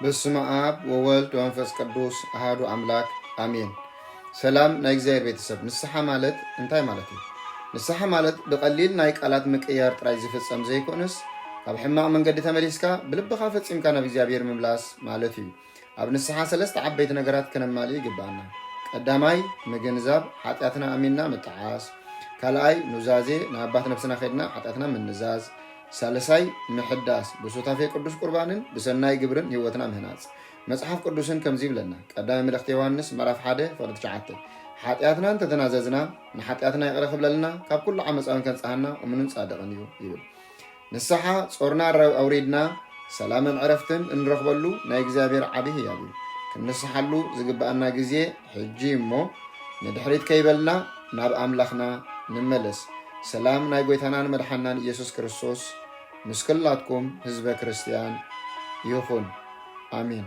በስመ አብ ወወልድ ወመንፈስ ቅዱስ አሐዱ አምላክ አሜን። ሰላም ናይ እግዚአብሔር ቤተሰብ። ንስሐ ማለት እንታይ ማለት እዩ? ንስሐ ማለት ብቀሊል ናይ ቃላት ምቅያር ጥራይ ዝፍጸም ዘይኮነስ ካብ ሕማቅ መንገዲ ተመሊስካ ብልብኻ ፈጺምካ ናብ እግዚአብሔር ምምላስ ማለት እዩ። ኣብ ንስሐ ሰለስተ ዓበይቲ ነገራት ክነማልእ ይግባአና። ቀዳማይ ምግንዛብ ኃጢአትና አሚንና ምጥዓስ፣ ካልኣይ ኑዛዜ ንኣባት ነፍስና ኸድና ኃጢአትና ምንዛዝ፣ ሳልሳይ ምሕዳስ ብሱታፌ ቅዱስ ቁርባንን ብሰናይ ግብርን ህይወትና ምህናጽ። መጽሐፍ ቅዱስን ከምዚ ይብለና ቀዳማይ መልእኽቲ ዮሐንስ ምዕራፍ 1:9 ኃጢአትና እንተተናዘዝና ንኃጢአትና ይቅር ክብለልና ካብ ኩሉ ዓመፃውን ከንጻህና እሙንን ጻድቕን እዩ ይብል። ንስሐ ጾርና ኣውሪድና ሰላምን ዕረፍትን እንረኽበሉ ናይ እግዚአብሔር ዓብይ ህያብ እዩ። ክንስሓሉ ዝግባአና ግዜ ሕጂ እሞ ንድሕሪት ከይበልና ናብ ኣምላኽና ንመለስ። ሰላም ናይ ጎይታናን መድሓናን ኢየሱስ ክርስቶስ ምስ ኩላትኩም ህዝበ ክርስቲያን ይኹን። አሜን።